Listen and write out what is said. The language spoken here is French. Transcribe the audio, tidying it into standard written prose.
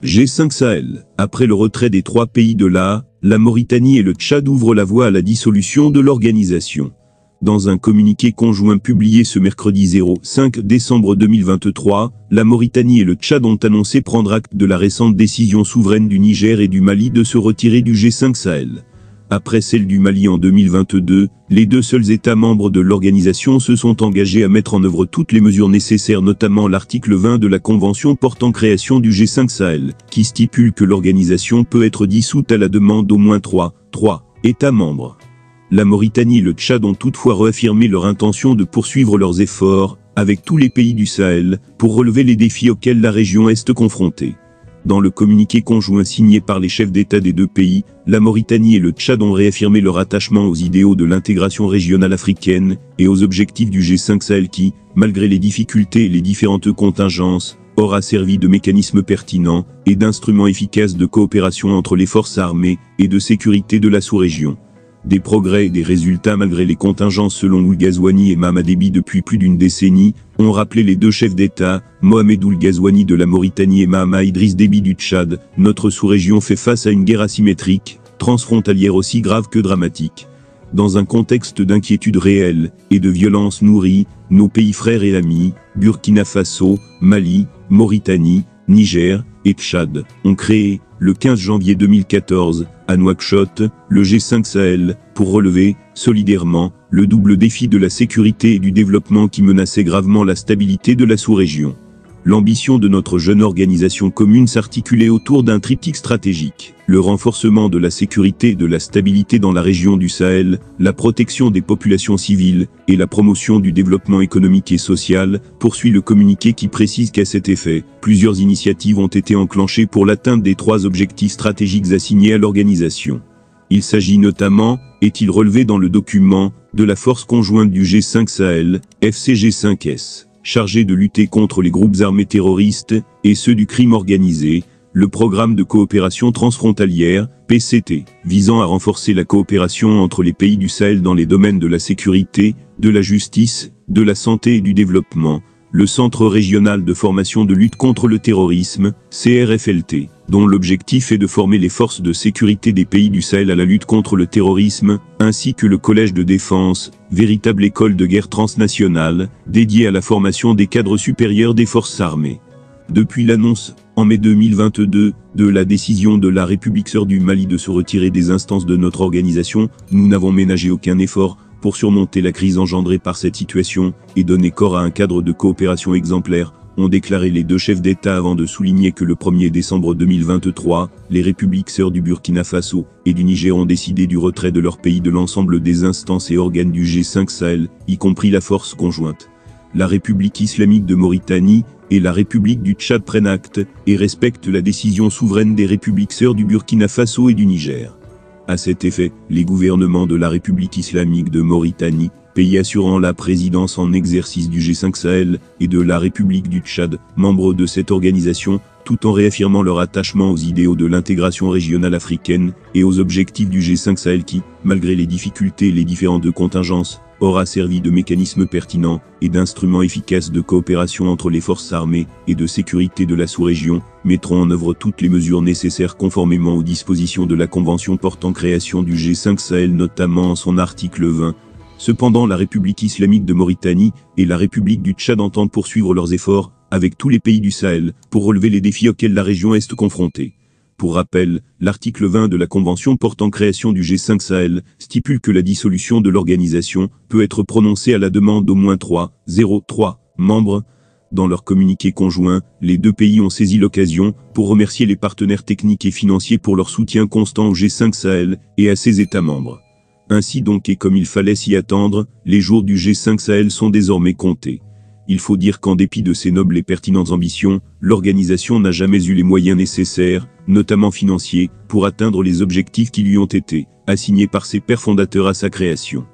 G5 Sahel. Après le retrait des 3 pays de la Mauritanie et le Tchad ouvrent la voie à la dissolution de l'organisation. Dans un communiqué conjoint publié ce mercredi 5 décembre 2023, la Mauritanie et le Tchad ont annoncé prendre acte de la récente décision souveraine du Niger et du Mali de se retirer du G5 Sahel. Après celle du Mali en 2022, les 2 seuls États membres de l'organisation se sont engagés à mettre en œuvre toutes les mesures nécessaires, notamment l'article 20 de la Convention portant création du G5 Sahel, qui stipule que l'organisation peut être dissoute à la demande d'au moins 3 États membres. La Mauritanie et le Tchad ont toutefois réaffirmé leur intention de poursuivre leurs efforts, avec tous les pays du Sahel, pour relever les défis auxquels la région est confrontée. Dans le communiqué conjoint signé par les chefs d'État des 2 pays, la Mauritanie et le Tchad ont réaffirmé leur attachement aux idéaux de l'intégration régionale africaine et aux objectifs du G5 Sahel qui, malgré les difficultés et les différentes contingences, aura servi de mécanisme pertinent et d'instrument efficace de coopération entre les forces armées et de sécurité de la sous-région. Des progrès et des résultats malgré les contingences selon Ould Ghazouani et Mahamat Déby depuis plus d'une décennie, ont rappelé les 2 chefs d'État, Mohamed Ould Ghazouani de la Mauritanie et Mahamat Idriss Déby du Tchad. Notre sous-région fait face à une guerre asymétrique, transfrontalière aussi grave que dramatique. Dans un contexte d'inquiétude réelle et de violence nourrie, nos pays frères et amis, Burkina Faso, Mali, Mauritanie, Niger et Tchad, ont créé, le 15 janvier 2014, à Nouakchott, le G5 Sahel, pour relever, solidairement, le double défi de la sécurité et du développement qui menaçait gravement la stabilité de la sous-région. L'ambition de notre jeune organisation commune s'articulait autour d'un triptyque stratégique: le renforcement de la sécurité et de la stabilité dans la région du Sahel, la protection des populations civiles, et la promotion du développement économique et social, poursuit le communiqué qui précise qu'à cet effet, plusieurs initiatives ont été enclenchées pour l'atteinte des 3 objectifs stratégiques assignés à l'organisation. Il s'agit notamment, est-il relevé dans le document, de la force conjointe du G5 Sahel, FCG5S. Chargé de lutter contre les groupes armés terroristes et ceux du crime organisé, le programme de coopération transfrontalière, PCT, visant à renforcer la coopération entre les pays du Sahel dans les domaines de la sécurité, de la justice, de la santé et du développement, le Centre régional de formation de lutte contre le terrorisme, CRFLT, dont l'objectif est de former les forces de sécurité des pays du Sahel à la lutte contre le terrorisme, ainsi que le Collège de défense, véritable école de guerre transnationale, dédiée à la formation des cadres supérieurs des forces armées. Depuis l'annonce, en mai 2022, de la décision de la République sœur du Mali de se retirer des instances de notre organisation, nous n'avons ménagé aucun effort pour surmonter la crise engendrée par cette situation et donner corps à un cadre de coopération exemplaire, ont déclaré les 2 chefs d'État avant de souligner que le 1er décembre 2023, les républiques sœurs du Burkina Faso et du Niger ont décidé du retrait de leur pays de l'ensemble des instances et organes du G5 Sahel, y compris la force conjointe. La République islamique de Mauritanie et la République du Tchad prennent acte et respectent la décision souveraine des républiques sœurs du Burkina Faso et du Niger. À cet effet, les gouvernements de la République islamique de Mauritanie, pays assurant la présidence en exercice du G5 Sahel, et de la République du Tchad, membres de cette organisation, tout en réaffirmant leur attachement aux idéaux de l'intégration régionale africaine et aux objectifs du G5 Sahel qui, malgré les difficultés et les différentes contingences, aura servi de mécanisme pertinent et d'instrument efficace de coopération entre les forces armées et de sécurité de la sous-région, mettront en œuvre toutes les mesures nécessaires conformément aux dispositions de la Convention portant création du G5 Sahel, notamment en son article 20. Cependant, la République islamique de Mauritanie et la République du Tchad entendent poursuivre leurs efforts, avec tous les pays du Sahel, pour relever les défis auxquels la région est confrontée. Pour rappel, l'article 20 de la Convention portant création du G5 Sahel stipule que la dissolution de l'organisation peut être prononcée à la demande d'au moins 3 membres. Dans leur communiqué conjoint, les 2 pays ont saisi l'occasion pour remercier les partenaires techniques et financiers pour leur soutien constant au G5 Sahel et à ses États membres. Ainsi donc, et comme il fallait s'y attendre, les jours du G5 Sahel sont désormais comptés. Il faut dire qu'en dépit de ses nobles et pertinentes ambitions, l'organisation n'a jamais eu les moyens nécessaires, notamment financiers, pour atteindre les objectifs qui lui ont été assignés par ses pères fondateurs à sa création.